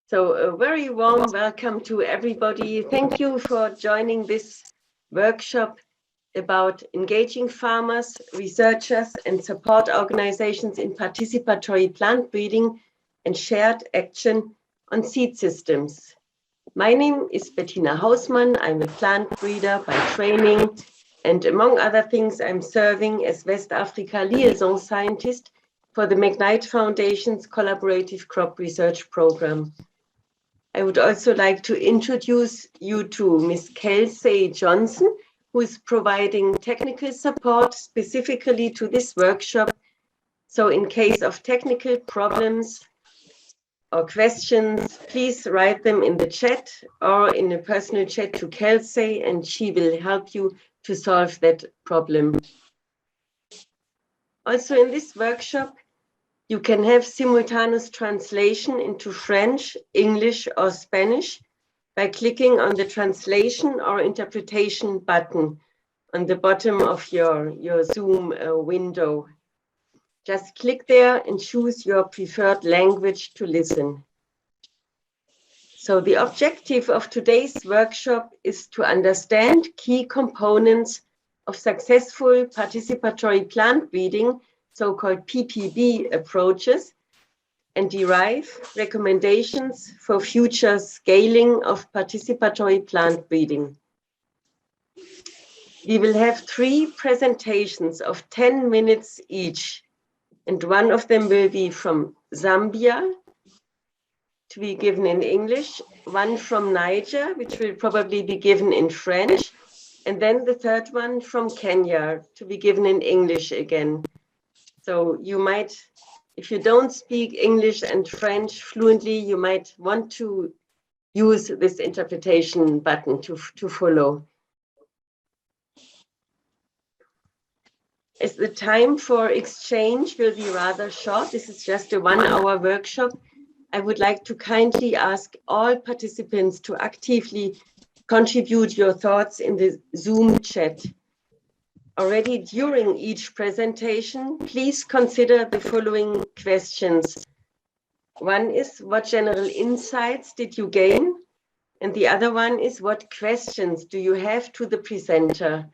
So a very warm welcome to everybody. Thank you for joining this workshop about engaging farmers, researchers, and support organizations in participatory plant breeding and shared action on seed systems. My name is Bettina Hausmann. I'm a plant breeder by training, and among other things, I'm serving as West Africa liaison scientist for the McKnight Foundation's collaborative crop research program. I would also like to introduce you to Ms. Kelsey Johnson, who is providing technical support specifically to this workshop. So in case of technical problems or questions, please write them in the chat or in a personal chat to Kelsey, and she will help you to solve that problem. Also in this workshop, you can have simultaneous translation into French, English, or Spanish by clicking on the translation or interpretation button on the bottom of your Zoom window. Just click there and choose your preferred language to listen. So the objective of today's workshop is to understand key components of successful participatory plant breeding, so-called PPB approaches, and derive recommendations for future scaling of participatory plant breeding. We will have 3 presentations of 10 minutes each, and one of them will be from Zambia, to be given in English, one from Niger, which will probably be given in French, and then the third one from Kenya, to be given in English again. So you might, if you don't speak English and French fluently, you might want to use this interpretation button to follow. As the time for exchange will be rather short, this is just a 1-hour workshop, I would like to kindly ask all participants to actively contribute your thoughts in the Zoom chat. Already during each presentation, please consider the following questions. One is, what general insights did you gain? And the other one is, what questions do you have to the presenter?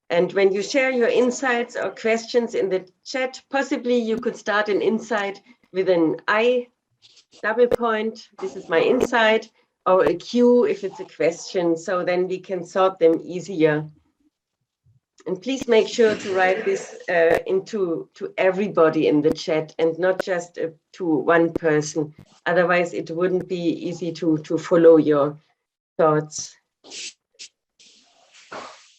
And when you share your insights or questions in the chat, possibly you could start an insight with an I double point, this is my insight, or a Q if it's a question, so then we can sort them easier. And please make sure to write this to everybody in the chat and not just to one person. Otherwise, it wouldn't be easy to follow your thoughts.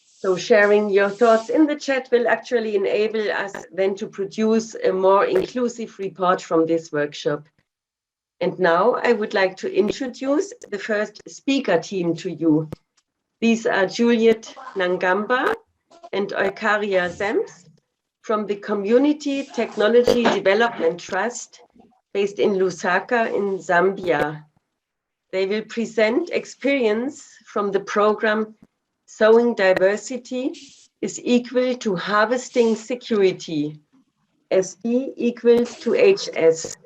So sharing your thoughts in the chat will actually enable us then to produce a more inclusive report from this workshop. And now I would like to introduce the first speaker team to you. These are Juliet Nangamba and Eukaria Zems from the Community Technology Development Trust based in Lusaka in Zambia. They will present experience from the program Sowing Diversity is Equal to Harvesting Security, SD equals to HS.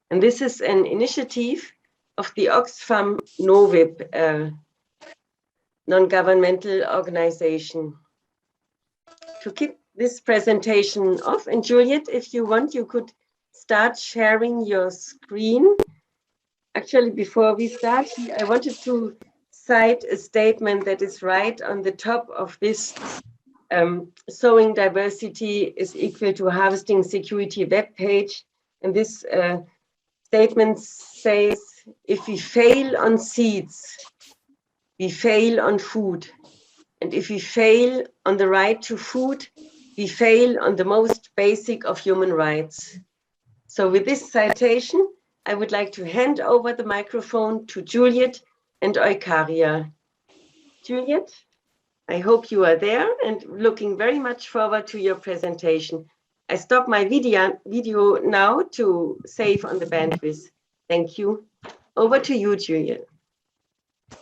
And this is an initiative of the Oxfam NOVIP non-governmental organization. To kick this presentation off, and Juliet, if you want, you could start sharing your screen. Actually, before we start, I wanted to cite a statement that is right on the top of this Sowing Diversity is Equal to Harvesting Security webpage. And this statement says, if we fail on seeds, we fail on food. And if we fail on the right to food, we fail on the most basic of human rights. So with this citation, I would like to hand over the microphone to Juliet and Eukaria. Juliet, I hope you are there and looking very much forward to your presentation. I stop my video now to save on the bandwidth. Thank you. Over to you, Juliet.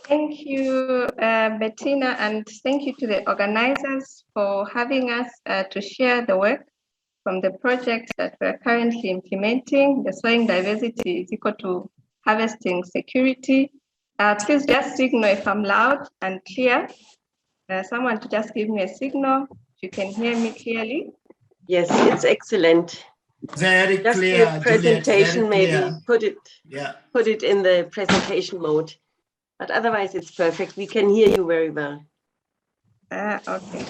Thank you, Bettina, and thank you to the organizers for having us to share the work from the project that we're currently implementing. The Sowing Diversity is Equal to harvesting security. Please just signal if I'm loud and clear. Someone to just give me a signal if you can hear me clearly. Yes, it's excellent. Very Just clear, in the presentation, Juliet, very maybe clear. put it in the presentation mode. But otherwise, it's perfect. We can hear you very well. Okay.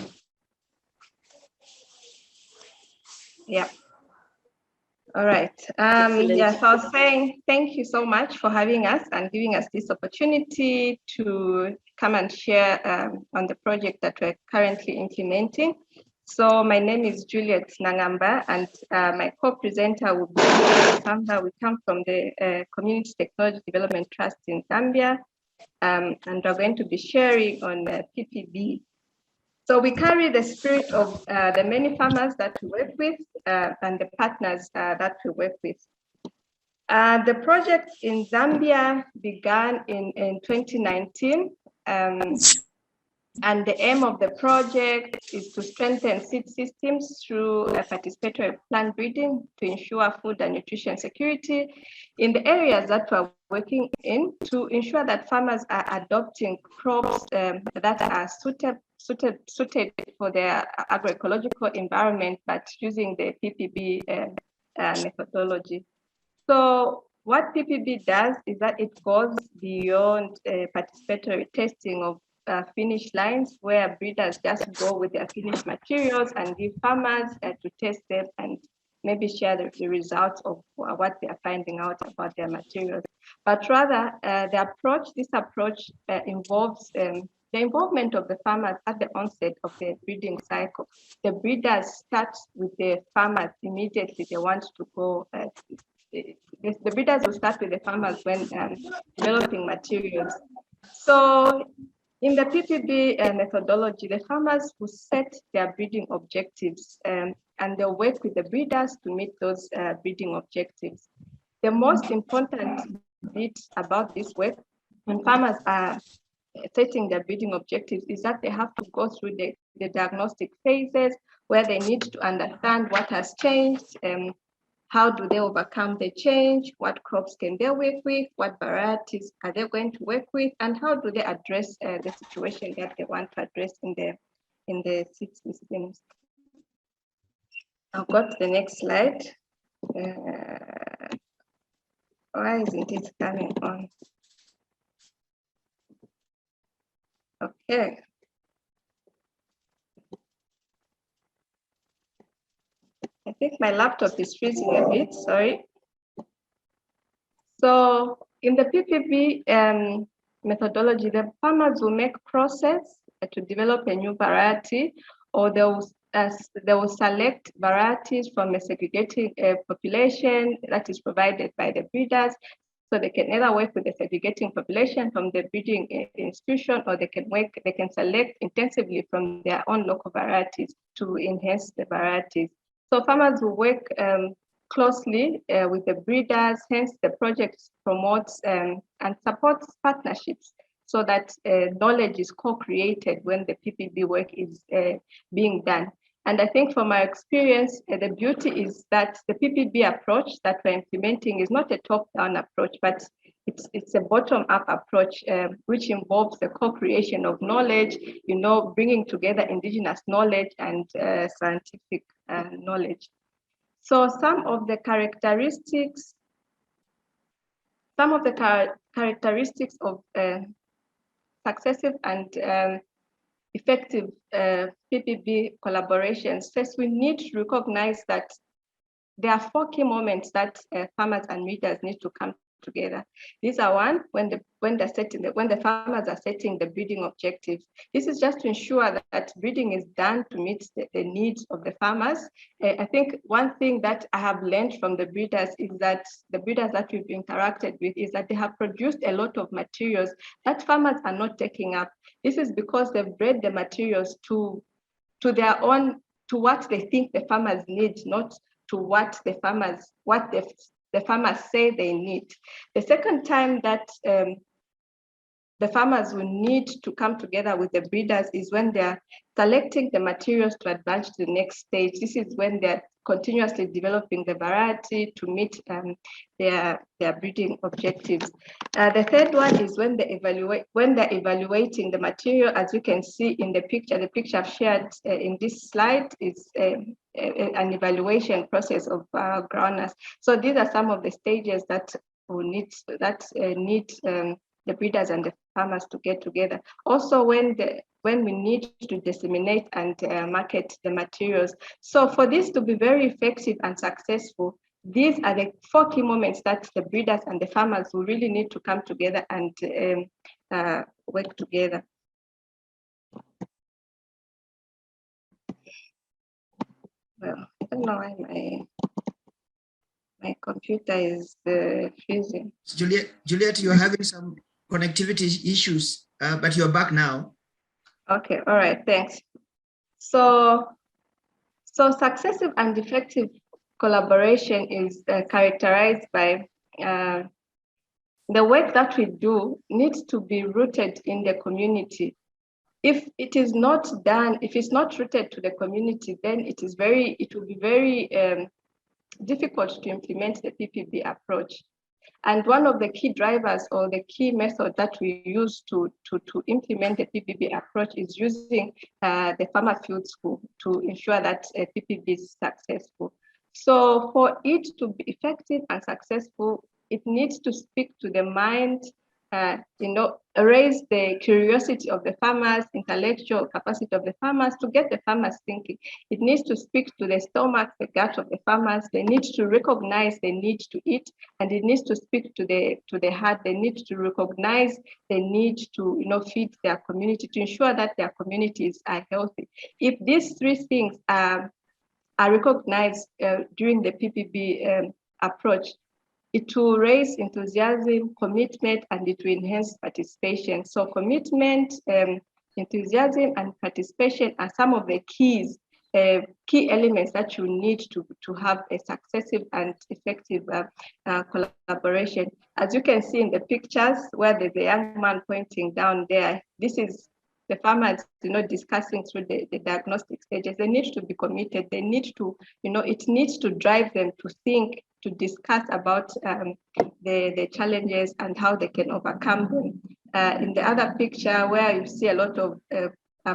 Yeah. All right. Yes, I was saying thank you so much for having us and giving us this opportunity to come and share on the project that we're currently implementing. So my name is Juliet Nangamba, and my co-presenter will be Samba. We come from the Community Technology Development Trust in Zambia, and we're going to be sharing on PPB. So we carry the spirit of the many farmers that we work with and the partners that we work with. The project in Zambia began in 2019. And the aim of the project is to strengthen seed systems through participatory plant breeding to ensure food and nutrition security in the areas that we're working in, to ensure that farmers are adopting crops that are suited for their agroecological environment, but using the PPB methodology. So what PPB does is that it goes beyond participatory testing of finish lines, where breeders just go with their finished materials and give farmers to test them and maybe share the results of what they are finding out about their materials. But rather, this approach involves the involvement of the farmers at the onset of the breeding cycle. The breeders start with the farmers immediately. They want to go. The breeders will start with the farmers when developing materials. So in the PPB methodology, the farmers will set their breeding objectives and they'll work with the breeders to meet those breeding objectives. The most important bit about this work, when farmers are setting their breeding objectives, is that they have to go through the diagnostic phases where they need to understand what has changed, how do they overcome the change, what crops can they work with, what varieties are they going to work with, and how do they address the situation that they want to address in the seed systems. I'll go to the next slide. Why isn't it coming on? Okay. I think my laptop is freezing a bit, sorry. So in the PPB methodology, the farmers will make process to develop a new variety, or they will select varieties from a segregating population that is provided by the breeders. So they can either work with the segregating population from the breeding institution, or they can select intensively from their own local varieties to enhance the varieties. So farmers will work closely with the breeders, hence the project promotes and supports partnerships so that knowledge is co-created when the PPB work is being done. And I think from my experience, the beauty is that the PPB approach that we're implementing is not a top-down approach, but it's a bottom-up approach, which involves the co-creation of knowledge, bringing together indigenous knowledge and scientific knowledge. So some of the characteristics of successive and effective PPB collaborations. First, we need to recognize that there are 4 key moments that farmers and breeders need to come together. These are one, when the farmers are setting the breeding objectives. This is just to ensure that breeding is done to meet the needs of the farmers. I think one thing that I have learned from the breeders is that the breeders that we've interacted with is that they have produced a lot of materials that farmers are not taking up. This is because they've bred the materials to their own, to what they think the farmers need, not to what the farmers say they need. The second time that the farmers will need to come together with the breeders is when they're selecting the materials to advance to the next stage. This is when they're continuously developing the variety to meet their breeding objectives. The third one is when they're evaluating the material. As you can see in the picture I've shared in this slide is an evaluation process of groundnuts. So these are some of the stages that need the breeders and the farmers to get together. Also, when we need to disseminate and market the materials. So for this to be very effective and successful, these are the 4 key moments that the breeders and the farmers will really need to come together and work together. Well, I don't know why my computer is freezing. Juliet, you're having some connectivity issues, but you're back now. Okay, all right, thanks. So successive and effective collaboration is characterized by the work that we do needs to be rooted in the community. If it is not done, if it's not rooted to the community, then it will be very difficult to implement the PPB approach. And one of the key drivers or the key method that we use to implement the PPB approach is using the farmer field school to ensure that PPB is successful. So for it to be effective and successful, it needs to speak to the mind, raise the curiosity of the farmers, intellectual capacity of the farmers to get the farmers thinking. It needs to speak to the stomach, the gut of the farmers. They need to recognize the need to eat, and it needs to speak to the heart. They need to recognize the need to feed their community to ensure that their communities are healthy. If these 3 things are recognized during the PPB approach, it will raise enthusiasm, commitment, and it will enhance participation. So commitment, enthusiasm, and participation are some of the key elements that you need to have a successive and effective collaboration. As you can see in the pictures where there's a young man pointing down there, this is the farmers, discussing through the diagnostic stages. They need to be committed. They need to, it needs to drive them to think, to discuss about the challenges and how they can overcome them. In the other picture where you see a lot of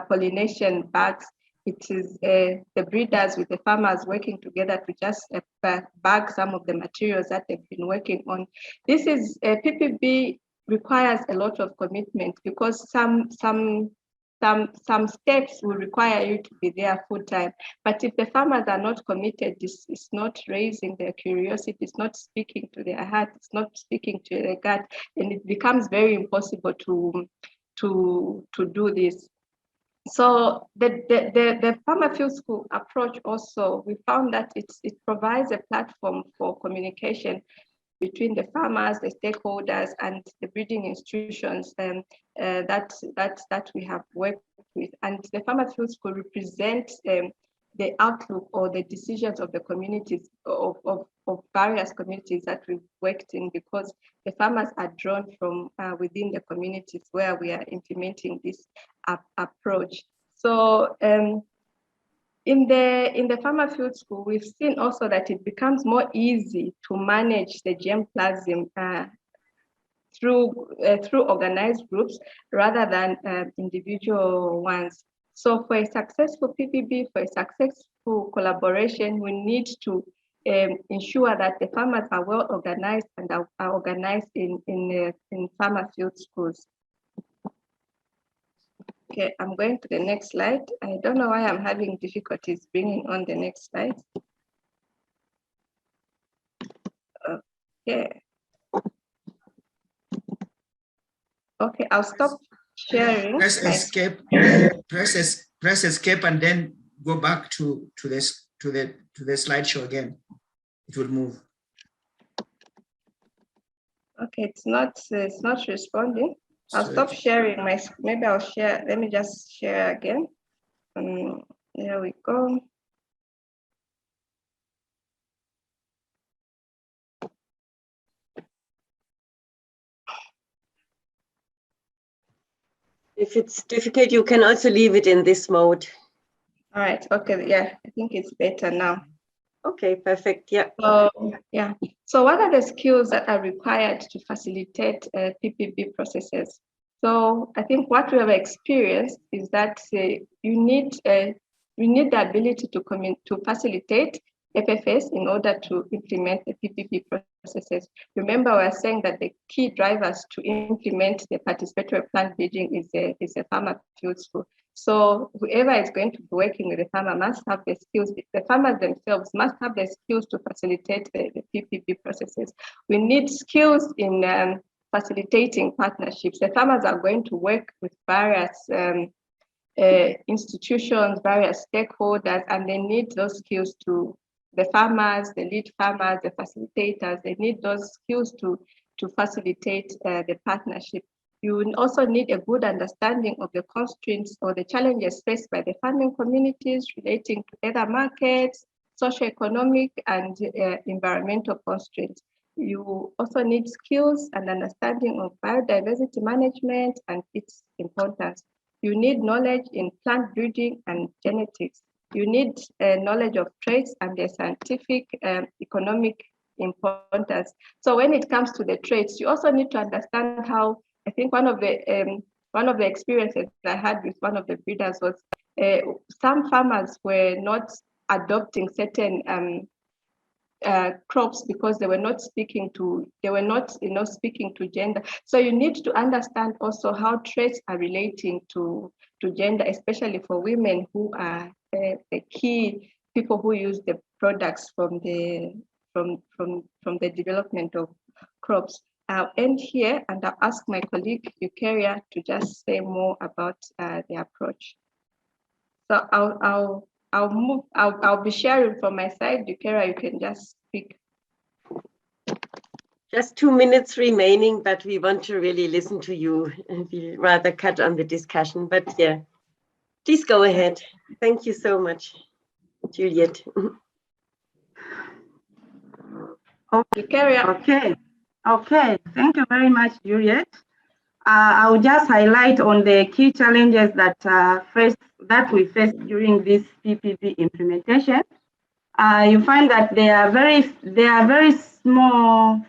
pollination bugs, it is the breeders with the farmers working together to just bag some of the materials that they've been working on. This is PPB requires a lot of commitment because some steps will require you to be there full time. But if the farmers are not committed, this is not raising their curiosity, it's not speaking to their heart, it's not speaking to their gut, and it becomes very impossible to do this. So the farmer field school approach also, we found that it provides a platform for communication between the farmers, the stakeholders, and the breeding institutions that we have worked with. And the farmer field school represents the outlook or the decisions of the communities, of various communities that we've worked in, because the farmers are drawn from within the communities where we are implementing this approach. So in the farmer field school, we've seen also that it becomes more easy to manage the germplasm through organized groups rather than individual ones. So for a successful PPB, for a successful collaboration, we need to ensure that the farmers are well organized and are organized in farmer field schools. Okay, I'm going to the next slide. I don't know why I'm having difficulties bringing on the next slide. Okay. Okay, I'll stop sharing. Press escape. Press escape, and then go back to the slideshow again. It will move. Okay, it's not responding. I'll stop sharing maybe I'll share, let me just share again. There we go. If it's difficult, you can also leave it in this mode. All right, okay, yeah, I think it's better now. Okay, perfect. Yeah. Yeah. So what are the skills that are required to facilitate PPB processes? So I think what we have experienced is that you need the ability to facilitate FFS in order to implement the PPP processes. Remember, we're saying that the key drivers to implement the participatory plant breeding is a farmer field school. So whoever is going to be working with the farmer must have the skills. The farmers themselves must have the skills to facilitate the PPP processes. We need skills in facilitating partnerships. The farmers are going to work with various institutions, various stakeholders, and they need those skills to the farmers, the lead farmers, the facilitators. They need those skills to facilitate the partnership. You will also need a good understanding of the constraints or the challenges faced by the farming communities relating to either markets, socioeconomic, and environmental constraints. You also need skills and understanding of biodiversity management and its importance. You need knowledge in plant breeding and genetics. You need knowledge of traits and their scientific economic importance. So when it comes to the traits, you also need to understand how, I think one of the experiences I had with one of the breeders was some farmers were not adopting certain crops because they were not speaking to gender. So you need to understand also how traits are relating to gender, especially for women who are the key people who use the products from the development of crops. I'll end here and I'll ask my colleague Eukarya to just say more about the approach. So I'll be sharing from my side. Eukarya, you can just speak. Just 2 minutes remaining, but we want to really listen to you and we rather cut on the discussion. But yeah, please go ahead. Thank you so much, Juliet. Eukarya. Okay. Thank you very much, Juliet. I will just highlight on the key challenges that we faced during this PPP implementation. You find that they are very small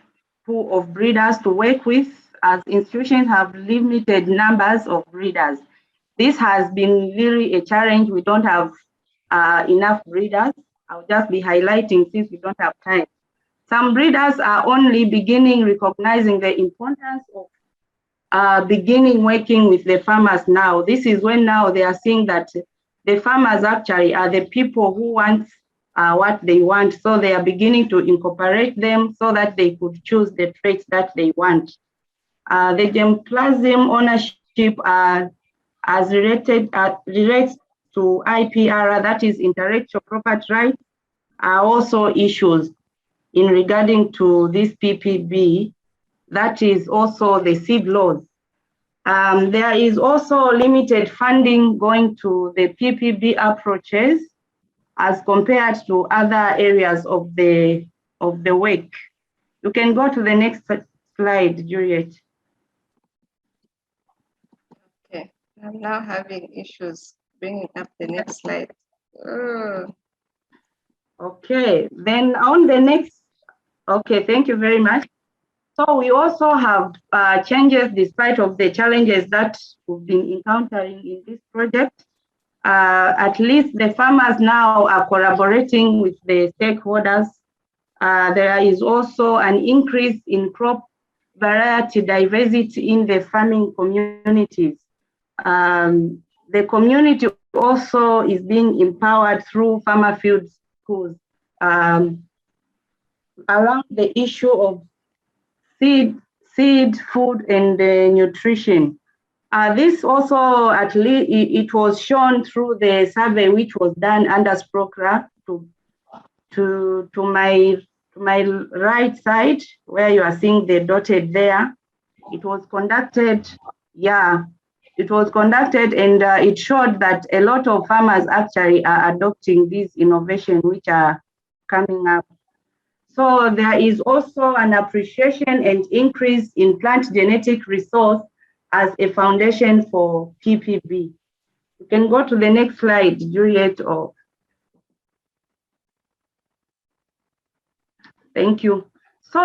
pool of breeders to work with, as institutions have limited numbers of breeders. This has been really a challenge. We don't have enough breeders. I'll just be highlighting since we don't have time. Some breeders are only beginning recognizing the importance of beginning working with the farmers now. This is when now they are seeing that the farmers actually are the people who want what they want. So they are beginning to incorporate them so that they could choose the traits that they want. The germplasm ownership as relates to IPR, that is intellectual property rights, are also issues in regarding to this PPB. That is also the seed laws. There is also limited funding going to the PPB approaches as compared to other areas of the work. You can go to the next slide, Juliet. Okay, I'm now having issues bringing up the next slide. Okay, then on the next, okay, thank you very much. So we also have changes despite of the challenges that we've been encountering in this project. At least the farmers now are collaborating with the stakeholders. There is also an increase in crop variety diversity in the farming communities. The community also is being empowered through farmer field schools around the issue of seed, food, and nutrition. This also, at least, it was shown through the survey which was done under SPROCRA to my right side, where you are seeing the dotted there. It was conducted, it was conducted, and it showed that a lot of farmers actually are adopting these innovations which are coming up. So there is also an appreciation and increase in plant genetic resource as a foundation for PPB. You can go to the next slide, Juliet. Thank you. So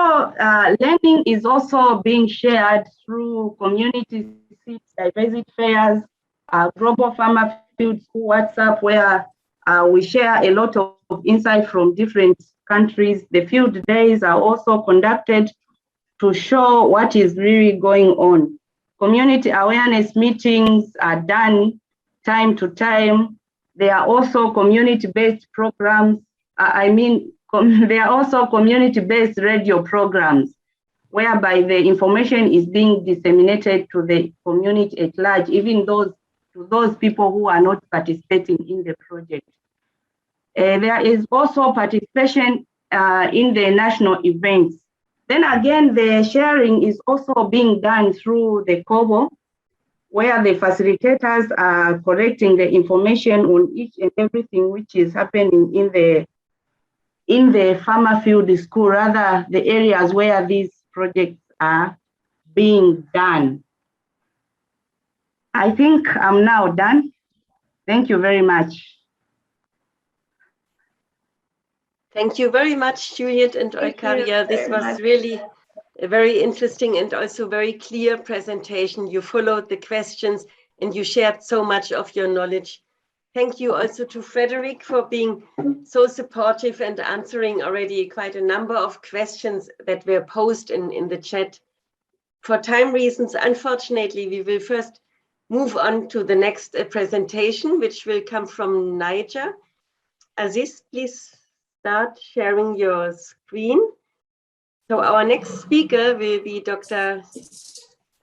learning is also being shared through community seats, diversity fairs, global farmer field school WhatsApp, where we share a lot of insight from different countries. The field days are also conducted to show what is really going on. Community awareness meetings are done time to time. There are also community-based programs. There are also community-based radio programs whereby the information is being disseminated to the community at large, even to those people who are not participating in the project. There is also participation in the national events. Then again, the sharing is also being done through the Kobo, where the facilitators are collecting the information on each and everything which is happening in the farmer field school, rather the areas where these projects are being done. I think I'm now done. Thank you very much. Thank you very much, Juliet and Eukaria. This was really a very interesting and also very clear presentation. You followed the questions and you shared so much of your knowledge. Thank you also to Frederick for being so supportive and answering already quite a number of questions that were posed in the chat. For time reasons, unfortunately, we will first move on to the next presentation, which will come from Niger. Aziz, please start sharing your screen. So our next speaker will be Dr.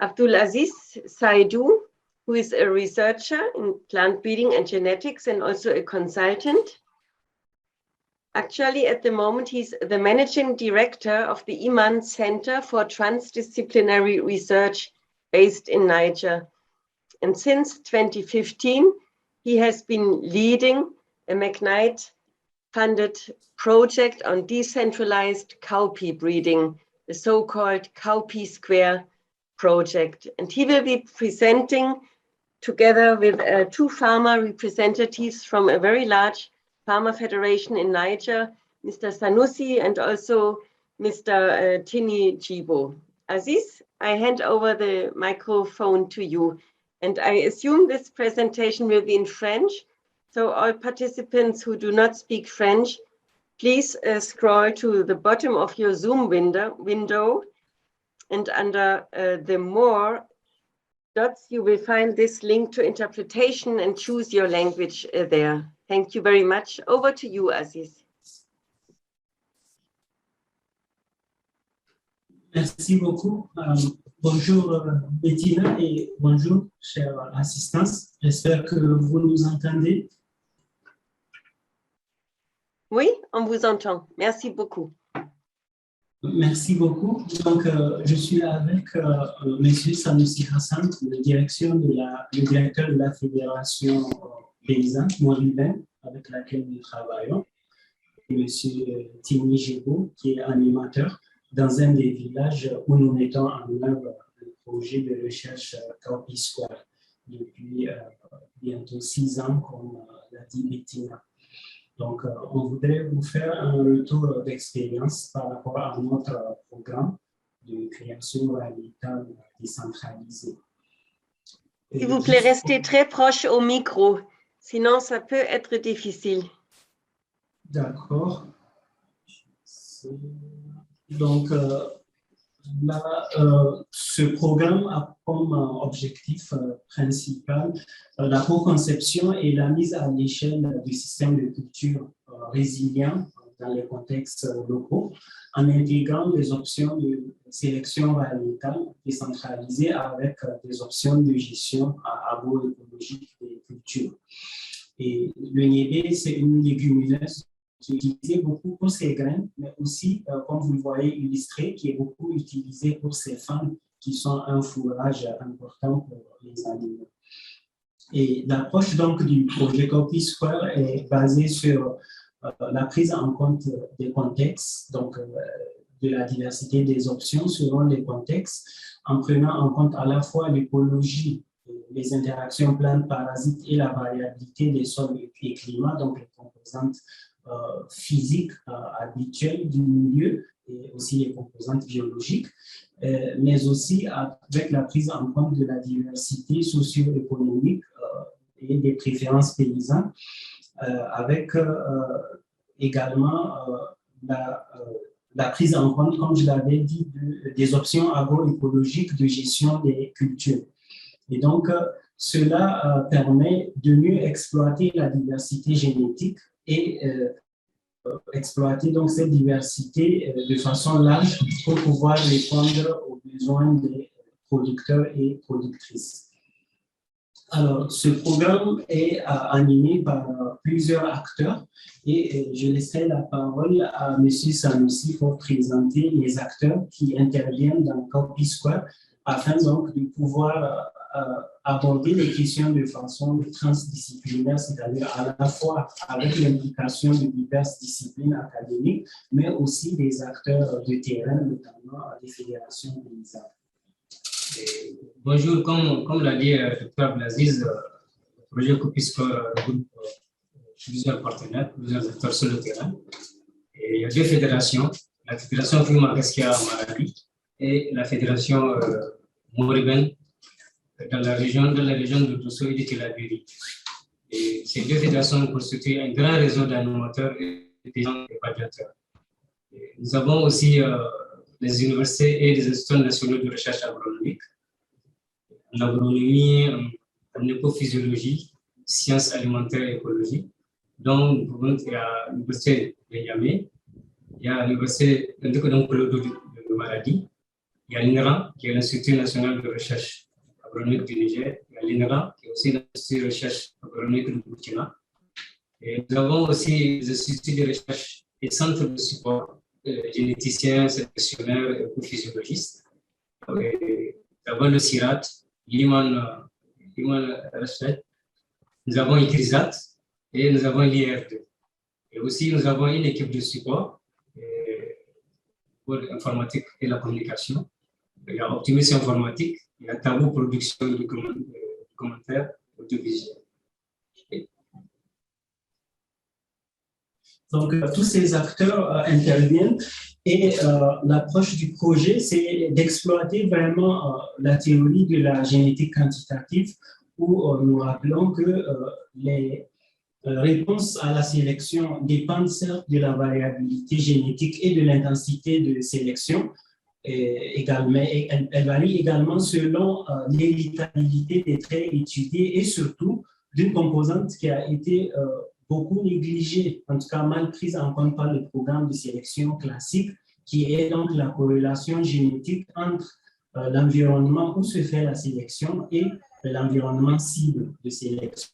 Abdulaziz Saidou, who is a researcher in plant breeding and genetics and also a consultant. Actually, at the moment, he's the managing director of the Iman Center for Transdisciplinary Research based in Niger. And since 2015, he has been leading a McKnight-funded project on decentralized cowpea breeding, the so-called Cowpea Square project. And he will be presenting together with two farmer representatives from a very large farmer federation in Niger, Mr. Sanusi and also Mr. Tini Jibo. Aziz, I hand over the microphone to you. And I assume this presentation will be in French. So all participants who do not speak French, please scroll to the bottom of your Zoom window and under the more dots, you will find this link to interpretation and choose your language there. Thank you very much. Over to you, Aziz. Merci beaucoup. Bonjour Bettina et bonjour chère assistance. J'espère que vous nous entendez. Oui, on vous entend. Merci beaucoup. Merci beaucoup. Donc, je suis avec M. Sanusi Hassan, le directeur de la Fédération paysanne mauritaine avec laquelle nous travaillons, et M. Tini Jibo, qui est animateur dans un des villages où nous mettons en œuvre le projet de recherche Cowpea Square depuis bientôt 6 ans, comme l'a dit Bettina. Donc, on voudrait vous faire un retour d'expérience par rapport à notre programme de création variétale décentralisée. S'il vous plaît, restez très proche au micro, sinon ça peut être difficile. D'accord. Donc, ce programme a comme objectif principal la co-conception et la mise à l'échelle du système de culture résilient dans les contextes locaux, en intégrant des options de sélection variétale décentralisée avec des options de gestion agroécologique des cultures. Et le niébé, c'est une légumineuse qui est utilisée beaucoup pour ses graines, mais aussi, comme vous le voyez illustré, qui est beaucoup utilisée pour ses fans, qui sont un fourrage important pour les animaux. Et l'approche donc du projet Cowpea Square est basée sur la prise en compte des contextes, donc de la diversité des options selon les contextes, en prenant en compte à la fois l'écologie, les interactions plantes parasites et la variabilité des sols et climats, donc les composantes physiques habituelles du milieu et aussi les composantes biologiques, mais aussi avec la prise en compte de la diversité socio-économique et des préférences paysannes, avec également la prise en compte, comme je l'avais dit, des options agroécologiques de gestion des cultures. Et donc, cela permet de mieux exploiter la diversité génétique et exploiter donc cette diversité de façon large pour pouvoir répondre aux besoins des producteurs et productrices. Alors, ce programme est animé par plusieurs acteurs et je laisserai la parole à M. Sanoussi pour présenter les acteurs qui interviennent dans Copy Square afin donc de pouvoir aborder les questions de façon transdisciplinaire, c'est-à-dire à la fois avec l'implication de diverses disciplines académiques, mais aussi des acteurs de terrain, notamment des fédérations paysannes. Bonjour, comme l'a dit le Dr Blaziz, le projet Copy Square regroupe plusieurs partenaires, plusieurs acteurs sur le terrain. Et il y a deux fédérations, la fédération Fuma-Gaskia Maradi et la fédération Moribène dans la région de Dosso et de Tilabiri. Et ces deux fédérations constituent un grand réseau d'animateurs et d'évaluateurs. Nous avons aussi les universités et les instituts nationaux de recherche agronomique, en agronomie, en écophysiologie, sciences alimentaires et écologie. Donc, il y a l'université de Niamey, il y a l'université de Maradi, il y a l'INRA, qui est l'Institut national de recherche agronomique du Niger, il y a l'INRA, qui est aussi l'Institut de recherche agronomique du Burkina. Et nous avons aussi des instituts de recherche et centres de support, généticiens, sélectionneurs, écophysiologistes. Nous avons le CIRAT, l'Human Respect, nous avons ICRISAT et nous avons l'IR2. Et aussi, nous avons une équipe de support pour l'informatique et la communication. Il y a Optimisme informatique, il y a Tabou production de commentaires audiovisuels. Donc, tous ces acteurs interviennent et l'approche du projet, c'est d'exploiter vraiment la théorie de la génétique quantitative où nous rappelons que les réponses à la sélection dépendent certes de la variabilité génétique et de l'intensité de sélection. Également, elle varie également selon l'héritabilité des traits étudiés et surtout d'une composante qui a été beaucoup négligée, en tout cas mal prise en compte par le programme de sélection classique, qui est donc la corrélation génétique entre l'environnement où se fait la sélection et l'environnement cible de sélection.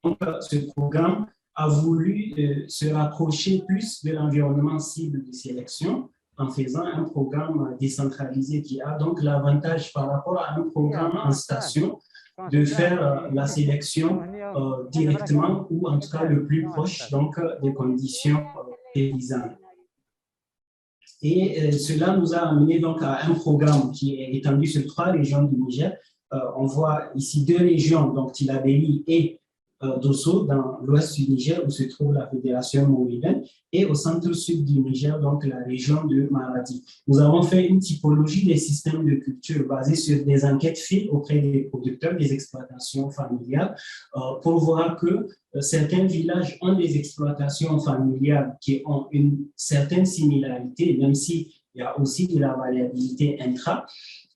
Donc, ce programme a voulu se rapprocher plus de l'environnement cible de sélection en faisant un programme décentralisé qui a donc l'avantage par rapport à un programme en station de faire la sélection directement ou en tout cas le plus proche donc, des conditions paysannes. Et cela nous a amené donc à un programme qui est étendu sur 3 régions du Niger. On voit ici 2 régions, donc Tilaberi et Dosso, dans l'ouest du Niger, où se trouve la fédération mauricienne, et au centre-sud du Niger, donc la région de Maradi. Nous avons fait une typologie des systèmes de culture basée sur des enquêtes faites auprès des producteurs, des exploitations familiales, pour voir que certains villages ont des exploitations familiales qui ont une certaine similarité, même s'il y a aussi de la variabilité intra.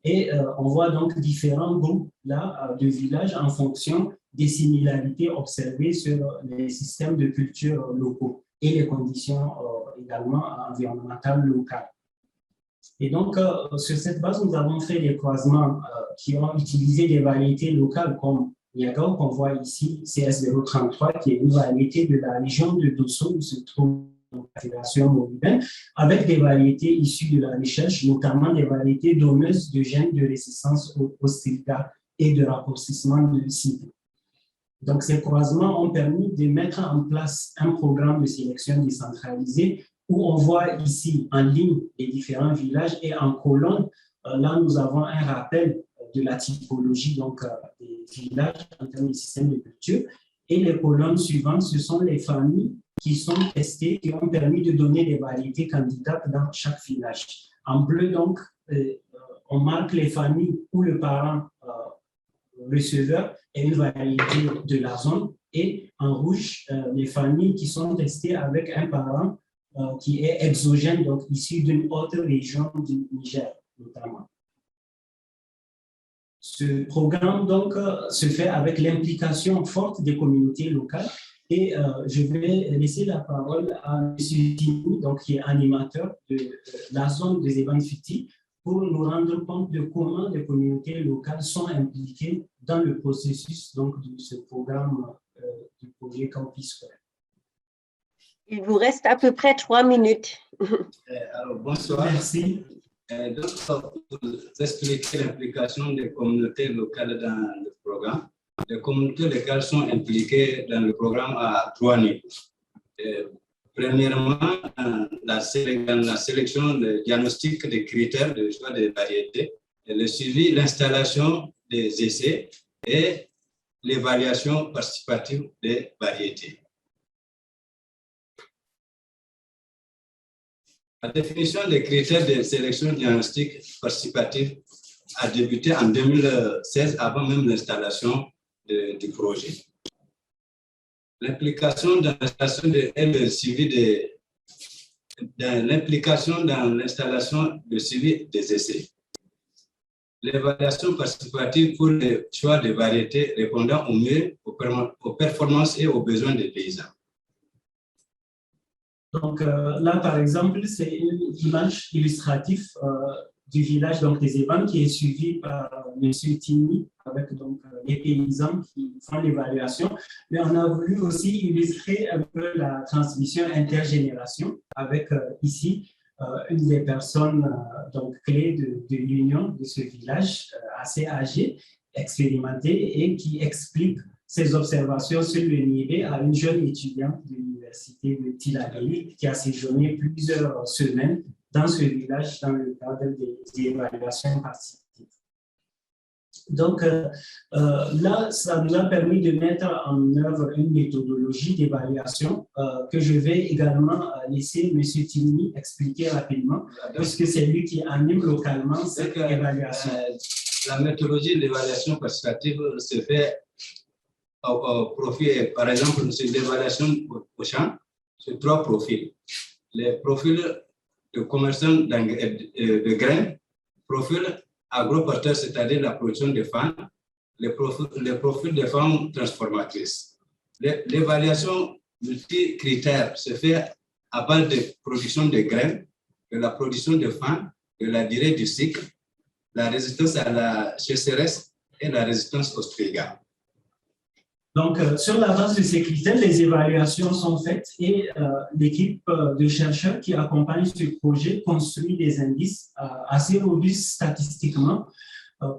Et on voit donc différents groupes là, de villages en fonction des similarités observées sur les systèmes de culture locaux et les conditions également environnementales locales. Et donc, sur cette base, nous avons fait des croisements qui ont utilisé des variétés locales comme Niagara, qu'on voit ici, CS033, qui est une variété de la région de Dosso, où se trouve la fédération mauricienne, avec des variétés issues de la recherche, notamment des variétés donneuses de gènes de résistance au silica et de raccourcissement de cycle. Donc, ces croisements ont permis de mettre en place un programme de sélection décentralisé où on voit ici en ligne les différents villages et en colonne, là, nous avons un rappel de la typologie donc, des villages en termes de système de culture. Et les colonnes suivantes, ce sont les familles qui sont testées, qui ont permis de donner des variétés candidates dans chaque village. En bleu, donc, on marque les familles où le parent receveur est une variété de la zone, et en rouge, les familles qui sont testées avec un parent qui est exogène, donc issu d'une autre région du Niger, notamment. Ce programme, donc, se fait avec l'implication forte des communautés locales, et je vais laisser la parole à M. Tini, donc, qui est animateur de la zone des événements fictifs, pour nous rendre compte de comment les communautés locales sont impliquées dans le processus donc, de ce programme du projet Campus Scolaire. Il vous reste à peu près 3 minutes. Alors, bonsoir. Merci. Donc, pour vous expliquer l'implication des communautés locales dans le programme, les communautés locales sont impliquées dans le programme à 3 niveaux. Premièrement, dans la sélection, le diagnostic des critères de choix des variétés, et le suivi, l'installation des essais et l'évaluation participative des variétés. La définition des critères de sélection diagnostique participative a débuté en 2016, avant même l'installation du projet. L'implication dans l'installation et le suivi l'implication dans l'installation de suivi des essais. L'évaluation participative pour le choix de variétés répondant au mieux aux performances et aux besoins des paysans. Donc là, par exemple, c'est une image illustrative du village donc, des Évans qui est suivi par M. Tini avec donc, les paysans qui font l'évaluation. Mais on a voulu aussi illustrer un peu la transmission intergénération avec ici une des personnes donc, clés de l'union de ce village, assez âgée, expérimentée et qui explique ses observations sur le Niger à une jeune étudiante de l'université de Tilaberi qui a séjourné plusieurs semaines dans ce village dans le cadre des évaluations participatives. Donc là, ça nous a permis de mettre en œuvre une méthodologie d'évaluation que je vais également laisser M. Tini expliquer rapidement, puisque c'est lui qui anime localement cette évaluation. La méthodologie d'évaluation participative se fait au profil, par exemple, c'est l'évaluation au champ, c'est 3 profils. Les profils de commerçants de graines, profil agroporteur, c'est-à-dire la production de femmes, les profils de femmes transformatrices. L'évaluation multi-critères se fait à base de production de graines, de la production de femmes, de la durée du cycle, la résistance à la sécheresse et la résistance aux trigats. Donc, sur la base de ces critères, les évaluations sont faites et l'équipe de chercheurs qui accompagne ce projet construit des indices assez robustes statistiquement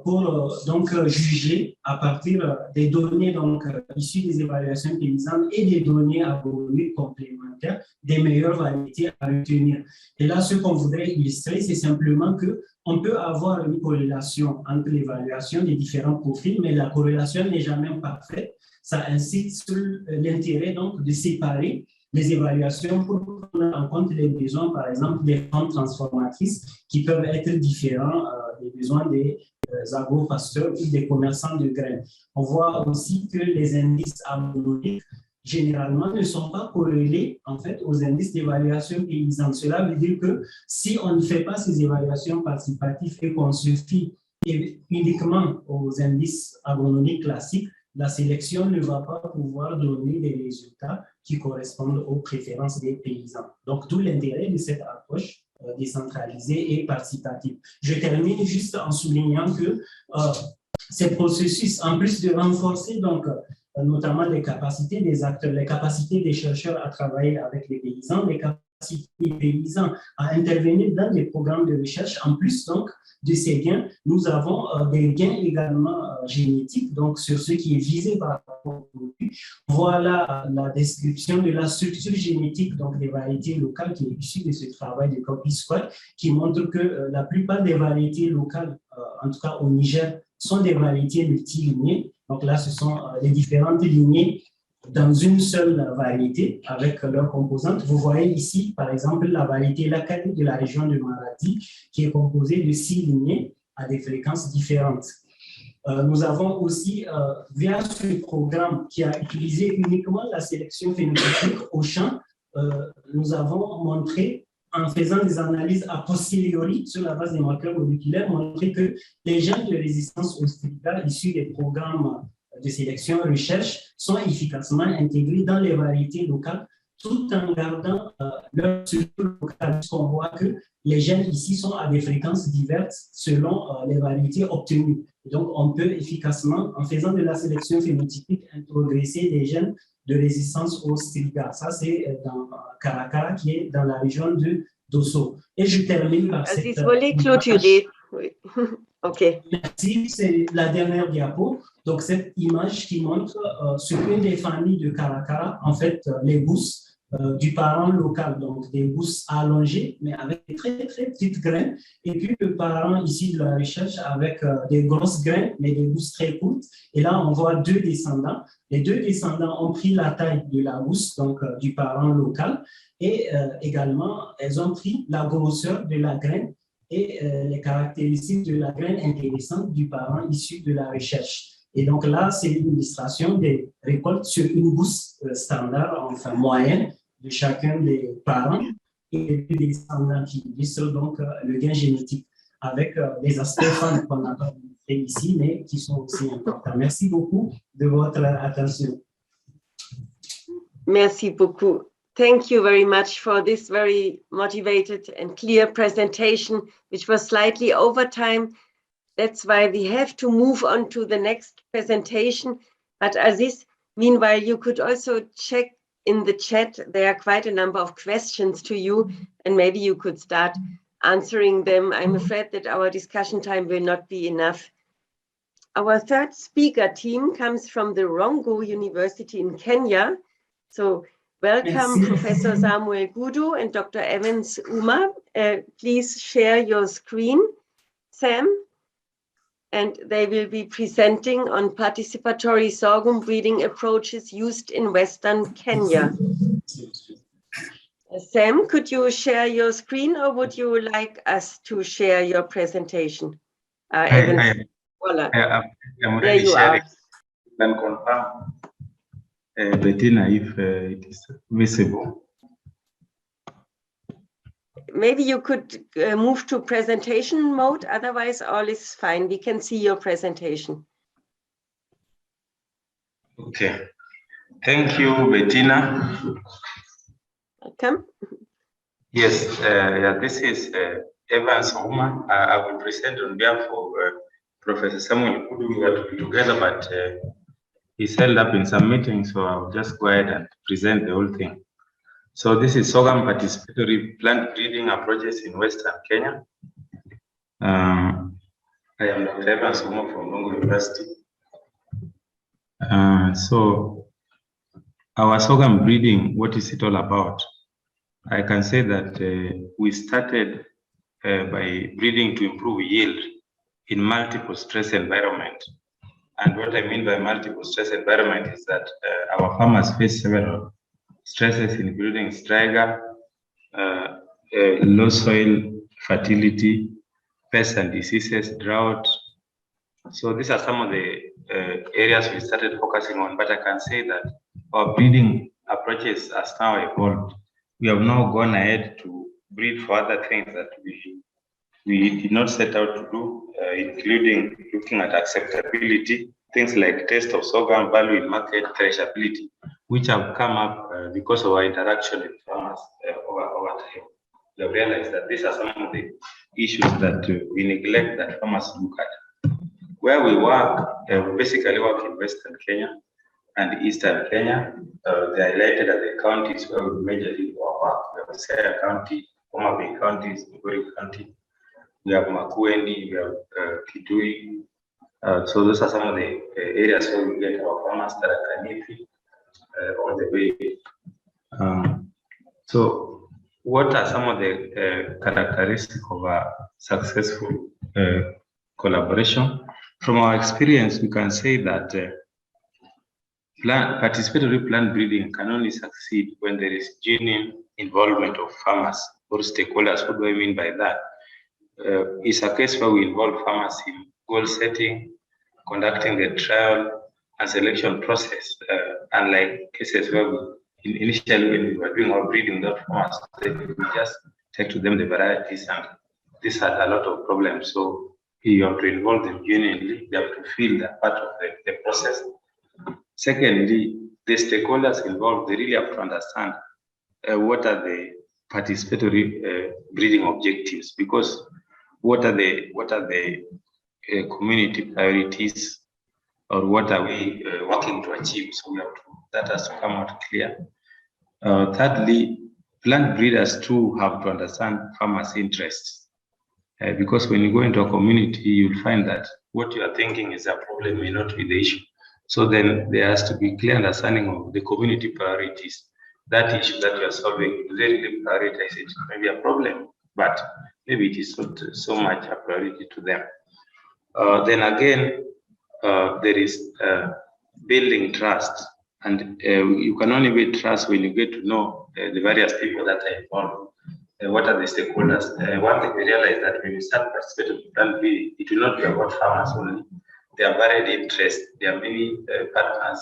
pour donc juger à partir des données donc, issues des évaluations paysannes et des données agronomiques complémentaires des meilleures variétés à retenir. Et là, ce qu'on voudrait illustrer, c'est simplement qu'on peut avoir une corrélation entre l'évaluation des différents profils, mais la corrélation n'est jamais parfaite. Ça incite sur l'intérêt donc de séparer les évaluations pour prendre en compte les besoins, par exemple, des femmes transformatrices qui peuvent être différents des besoins des agro-pasteurs ou des commerçants de graines. On voit aussi que les indices agronomiques généralement ne sont pas corrélés en fait aux indices d'évaluation paysanne. Cela veut dire que si on ne fait pas ces évaluations participatives et qu'on se fie uniquement aux indices agronomiques classiques, la sélection ne va pas pouvoir donner des résultats qui correspondent aux préférences des paysans. Donc, tout l'intérêt de cette approche décentralisée et participative. Je termine juste en soulignant que ces processus, en plus de renforcer donc, notamment les capacités des acteurs, les capacités des chercheurs à travailler avec les paysans, les capacités des paysans à intervenir dans des programmes de recherche, en plus donc, de ces gains, nous avons des gains également génétiques, donc sur ce qui est visé par rapport au produit. Voilà la description de la structure génétique donc des variétés locales qui est issue de ce travail de Campus Scolaire, qui montre que la plupart des variétés locales, en tout cas au Niger, sont des variétés multilignées. Donc là, ce sont les différentes lignées dans une seule variété avec leurs composantes. Vous voyez ici, par exemple, la variété lacanique de la région de Maradi qui est composée de 6 lignées à des fréquences différentes. Nous avons aussi, via ce programme qui a utilisé uniquement la sélection phénotypique au champ, nous avons montré, en faisant des analyses a posteriori sur la base des marqueurs moléculaires, montré que les gènes de résistance au sida issus des programmes de sélection recherche sont efficacement intégrés dans les variétés locales tout en gardant leur structure locale. On voit que les gènes ici sont à des fréquences diverses selon les variétés obtenues. Donc, on peut efficacement, en faisant de la sélection phénotypique, progresser des gènes de résistance au striga. Ça, c'est dans Caracara, qui est dans la région de Dosso. Et je termine par cette... Vous voulez clôturer? Oui. OK. Merci, c'est la dernière diapo. Donc, cette image qui montre sur une des familles de Caracara, en fait, les bousses du parent local, donc des bousses allongées, mais avec des très, très petites graines. Et puis, le parent ici de la recherche avec des grosses graines, mais des bousses très courtes. Et là, on voit 2 descendants. Les 2 descendants ont pris la taille de la bouse, donc du parent local. Et également, elles ont pris la grosseur de la graine et les caractéristiques de la graine intéressante du parent issu de la recherche. Et donc là, c'est une illustration des récoltes sur une bouse standard, enfin moyenne, de chacun des parents et des descendants qui illustrent donc le gain génétique avec des aspects femmes qu'on n'a pas montré ici, mais qui sont aussi importants. Merci beaucoup de votre attention. Merci beaucoup. Thank you very much for this very motivated and clear presentation, which was slightly over time. That's why we have to move on to the next presentation. But Aziz, meanwhile, you could also check in the chat. There are quite a number of questions to you, and maybe you could start answering them. I'm afraid that our discussion time will not be enough. Our third speaker team comes from the Rongo University in Kenya. So welcome, Professor Samuel Gudu and Dr. Evans Uma. Please share your screen, Sam. And they will be presenting on participatory sorghum breeding approaches used in Western Kenya. Sam, could you share your screen, or would you like us to share your presentation? I'm already sharing. Then confirm, Bettina, if it is visible. Maybe you could move to presentation mode, otherwise all is fine. We can see your presentation. Okay. Thank you, Bettina. Welcome. Yes, this is Evans Uma. I will present on behalf of Professor Samuel Gudu. We are to be together, but he's held up in some meetings, so I'll just go ahead and present the whole thing. So this is sorghum participatory plant breeding approaches in Western Kenya. I am Dr. Evans Uma from Rongo University. So our sorghum breeding, what is it all about? I can say that we started by breeding to improve yield in multiple stress environment. And what I mean by multiple stress environment is that our farmers face several stresses, including striga, low soil fertility, pests and diseases, drought. So these are some of the areas we started focusing on, but I can say that our breeding approaches has now evolved. We have now gone ahead to breed for other things that we did not set out to do, including looking at acceptability, things like taste of sorghum, value in market, threshability, which have come up because of our interaction with farmers over time. We have realized that these are some of the issues that we neglect that farmers look at. Where we work, we basically work in Western Kenya and Eastern Kenya. They are highlighted as the counties where we majorly work. We have Siaya County, Homa Bay County, Migori County. We have Makueni, we have Kitui. So those are some of the areas where we get our farmers that are Kanifi all the way. So what are some of the characteristics of a successful collaboration? From our experience, we can say that Participatory plant breeding can only succeed when there is genuine involvement of farmers or stakeholders. What do I mean by that? It's a case where we involve farmers in goal setting, conducting the trial and selection process, unlike cases where initially when we were doing our breeding without farmers, we just take to them the varieties, and this had a lot of problems. So you have to involve them genuinely, they have to feel that part of the process. Secondly, the stakeholders involved, they really have to understand what are the participatory breeding objectives, because what are the community priorities, or what are we working to achieve? So we have to, that has to come out clear. Thirdly, plant breeders too have to understand farmers' interests, because when you go into a community, you'll find that what you are thinking is a problem may not be the issue. So then there has to be clear understanding of the community priorities. That issue that you are solving, do they really prioritize it? Maybe a problem, but maybe it is not so much a priority to them. Then again, there is building trust, and you can only build trust when you get to know the various people that are involved. What are the stakeholders? One thing we realize that when you start participating in plant breeding, it will not be about farmers only. There are varied interests. There are many partners,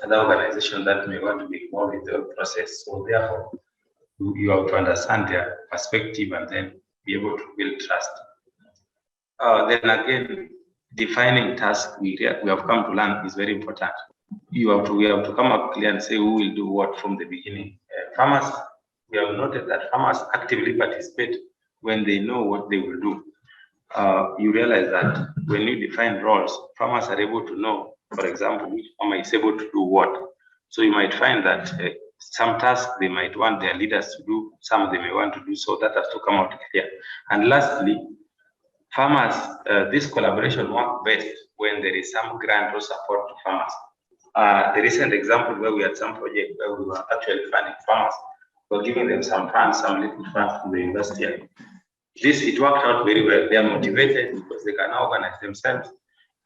other organizations that may want to be involved in the whole process. So therefore, you have to understand their perspective and then be able to build trust. Then again, defining tasks we have come to learn is very important. We have to come up clear and say who will do what from the beginning. Farmers, we have noted that farmers actively participate when they know what they will do. You realize that when you define roles, farmers are able to know, for example, which farmer is able to do what. So you might find that some tasks they might want their leaders to do, some they may want to do, so that has to come out clear. And lastly, farmers, this collaboration works best when there is some grant or support to farmers. The recent example where we had some project where we were actually funding farmers, we were giving them some funds, some liquid funds from the university. It worked out very well. They are motivated because they can now organize themselves.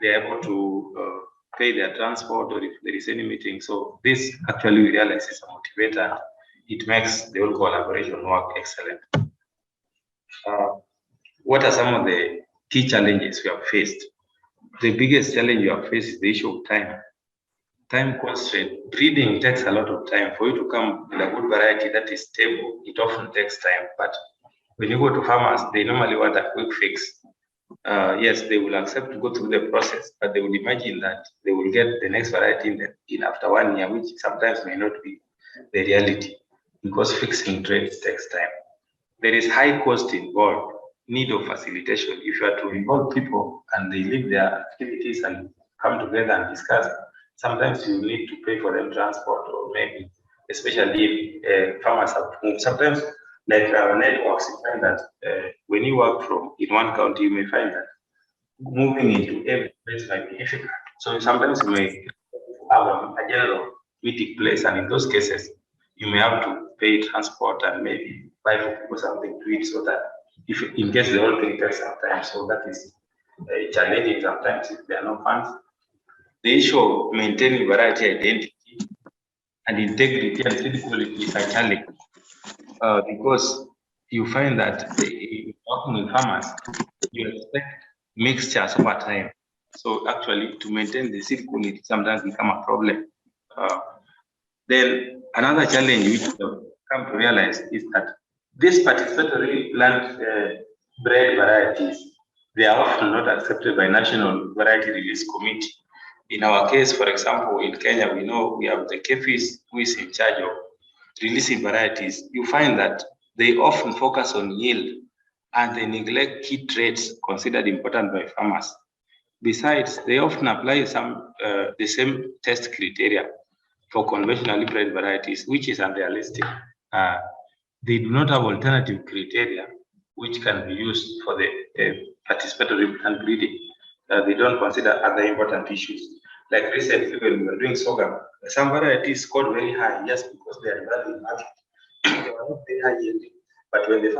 They are able to pay their transport, or if there is any meeting. So this actually we realize is a motivator. It makes the whole collaboration work excellent. What are some of the key challenges we have faced? The biggest challenge you have faced is the issue of time. Time constraint. Breeding takes a lot of time. For you to come with a good variety that is stable, it often takes time. But when you go to farmers, they normally want a quick fix. Yes, they will accept to go through the process, but they will imagine that they will get the next variety in after 1 year, which sometimes may not be the reality, because fixing traits takes time. There is high cost involved, need of facilitation. If you are to involve people and they leave their activities and come together and discuss, sometimes you need to pay for them transport, or maybe, especially if farmers have to move. Sometimes, like our networks, you find that when you work from in one county, you may find that moving into every place might be difficult. So sometimes you may have a general meeting place, and in those cases, you may have to pay transport and maybe buy for people something to eat, so that if in case the whole thing takes some time, so that is challenging sometimes if there are no funds. The issue of maintaining variety identity and integrity and seed quality is a challenge, because you find that working with farmers, you expect mixtures over time. So actually, to maintain the seed quality sometimes become a problem. Then another challenge which we have come to realize is that these participatory plant bred varieties, they are often not accepted by National Variety Release Committee. In our case, for example, in Kenya, we know we have the KEFIS who is in charge of releasing varieties. You find that they often focus on yield and they neglect key traits considered important by farmers. Besides, they often apply the same test criteria for conventionally bred varieties, which is unrealistic. They do not have alternative criteria which can be used for the participatory plant breeding. They don't consider other important issues. Like recently, when we were doing sorghum, some varieties scored very high just because they are value in market. They were not very high yielding. But when we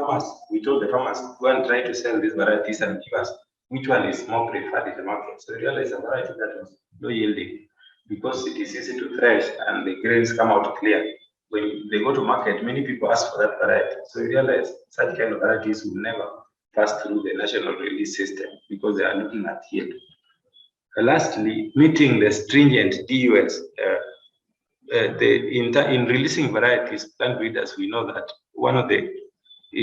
told the farmers, go and try to sell these varieties and give us which one is more preferred in the market. So we realized a variety that was low yielding because it is easy to thresh and the grains come out clear. When they go to market, many people ask for that variety. So you realize such kind of varieties will never pass through the national release system because they are looking at yield. Lastly, meeting the stringent DUS. In releasing varieties, plant breeders, we know that one of the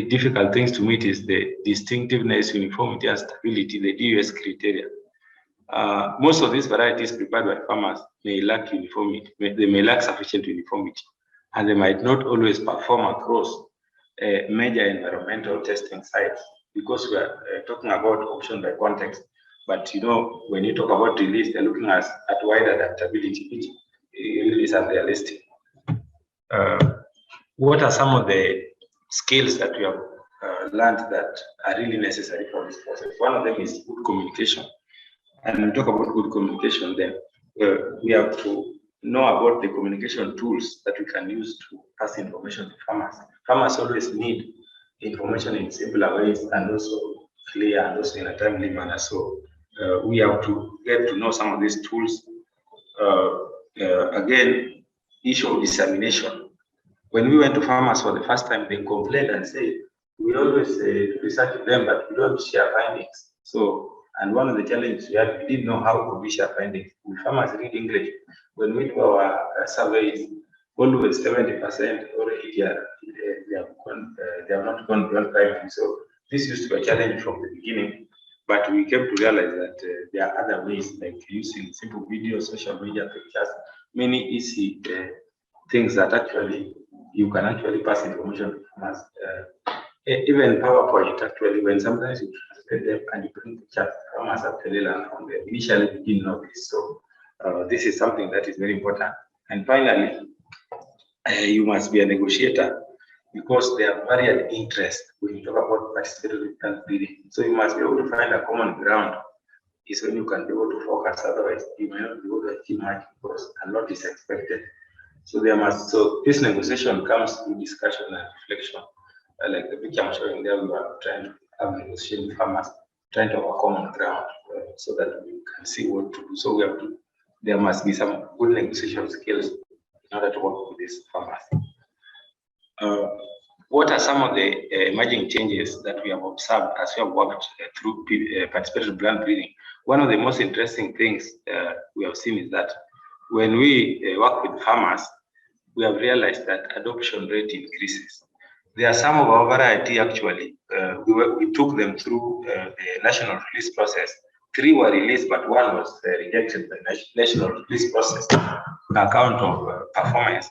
difficult things to meet is the distinctiveness, uniformity, and stability, the DUS criteria. Most of these varieties prepared by farmers may lack uniformity, they may lack sufficient uniformity, and they might not always perform across major environmental testing sites, because we are talking about option by context. But you know, when you talk about release, they're looking at wider adaptability, which is unrealistic. What are some of the skills that we have learned that are really necessary for this process? One of them is good communication. And when we talk about good communication, then we have to know about the communication tools that we can use to pass information to farmers. Farmers always need information in simpler ways and also clear and also in a timely manner. So we have to get to know some of these tools. Again, issue of dissemination. When we went to farmers for the first time, they complained and said, we always research them, but we don't share findings. So, and one of the challenges we had, we didn't know how we share findings. When farmers read English, when we do our surveys, always 70% already they have not gone beyond primary. So this used to be a challenge from the beginning, but we came to realize that there are other ways, like using simple videos, social media pictures, many easy things that actually you can actually pass information to farmers. Even PowerPoint, actually, when sometimes you translate them and you bring pictures, farmers actually learn from them. Initially, we didn't know this. So this is something that is very important. And finally, you must be a negotiator, because there are varied interests when you talk about participatory plant breeding. So you must be able to find a common ground. Is when you can be able to focus. Otherwise, you may not be able to achieve much because a lot is expected. So this negotiation comes through discussion and reflection. Like the picture I'm showing there, we are trying to have negotiation with farmers, trying to have a common ground so that we can see what to do. So there must be some good negotiation skills in order to work with these farmers. What are some of the emerging changes that we have observed as we have worked through participatory plant breeding? One of the most interesting things we have seen is that when we work with farmers, we have realized that adoption rate increases. There are some of our variety actually, we took them through the national release process. 3 were released, but 1 was rejected by the national release process on account of performance.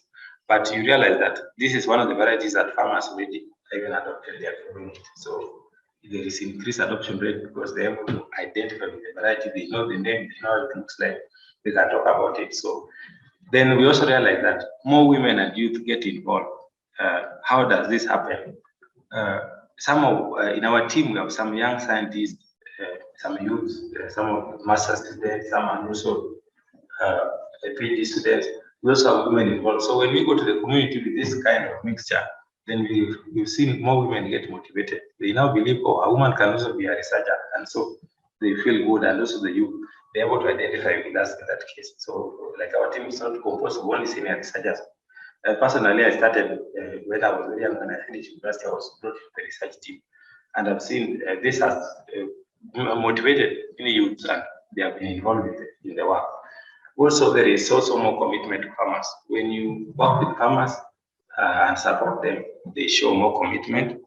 But you realize that this is one of the varieties that farmers already even adopted their community. So there is increased adoption rate because they're able to identify with the variety, they know the name, they know how it looks like, they can talk about it. So then we also realize that more women and youth get involved. How does this happen? In our team, we have some young scientists, some youth, some of master students, some are also PhD students. We also have women involved. So when we go to the community with this kind of mixture, then we've seen more women get motivated. They now believe, oh, a woman can also be a researcher, and so they feel good, and also the youth, they're able to identify with us in that case. So like our team is not composed of only senior researchers. Personally, I started when I was very young. When I finished university, I was brought to the research team, and I've seen this has motivated many youths, and they have been involved in the work. Also, there is also more commitment to farmers. When you work with farmers and support them, they show more commitment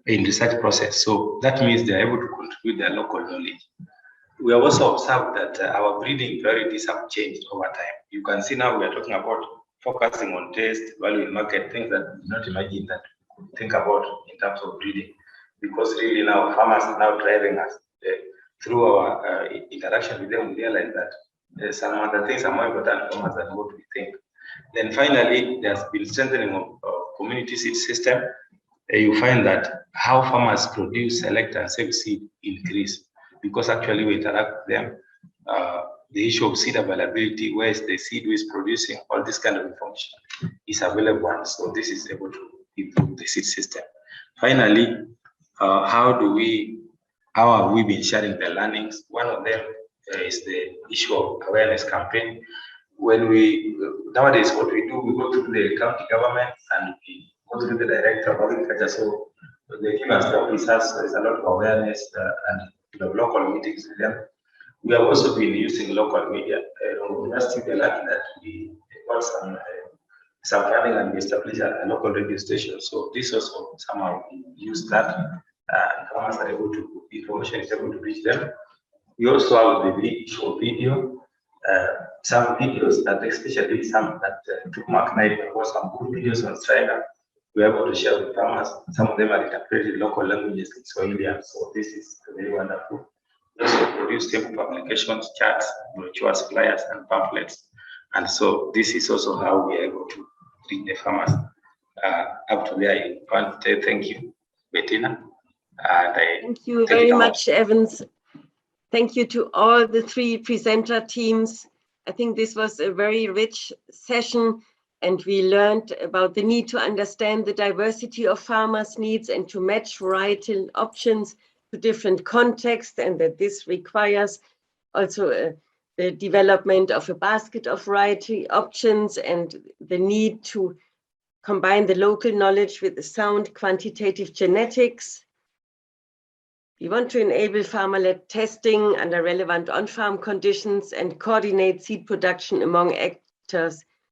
in the research process. So that means they are able to contribute their local knowledge. We have also observed that our breeding priorities have changed over time. You can see now we are talking about focusing on taste, value in market, things that we did not imagine that we could think about in terms of breeding. Because really now farmers are now driving us. Through our interaction with them, we realize that some other things are more important for us than what we think. Then finally, there's been strengthening of community seed system. You find that how farmers produce, select, and save seed increase because actually we interact with them. The issue of seed availability, where is the seed who is producing, all this kind of information is available. And so this is able to improve the seed system. Finally, how have we been sharing the learnings? One of them is the issue of awareness campaign. when we, nowadays what we do, we go through the county government and we go through the director of agriculture. So they give us the officers, there's a lot of awareness and local meetings with them. We have also been using local media. University, we're lucky that we got some funding and we established a local radio station. So this also somehow we use that. Farmers are able to, information is able to reach them. We also have the short video, some videos that, especially some that took Mark Knight, there was some good videos on Striker. We are able to share with farmers. Some of them are interpreted in local languages in Swahili, so this is very wonderful. We also produce table publications, charts, brochures, flyers, and pamphlets. And so this is also how we are able to reach the farmers up to there in one day. Thank you, Bettina. Thank you very much, Evans. Thank you to all the three presenter teams. I think this was a very rich session, and we learned about the need to understand the diversity of farmers' needs and to match varietal options to different contexts, and that this requires also the development of a basket of variety options and the need to combine the local knowledge with the sound quantitative genetics. We want to enable farmer-led testing under relevant on-farm conditions and coordinate seed production among actors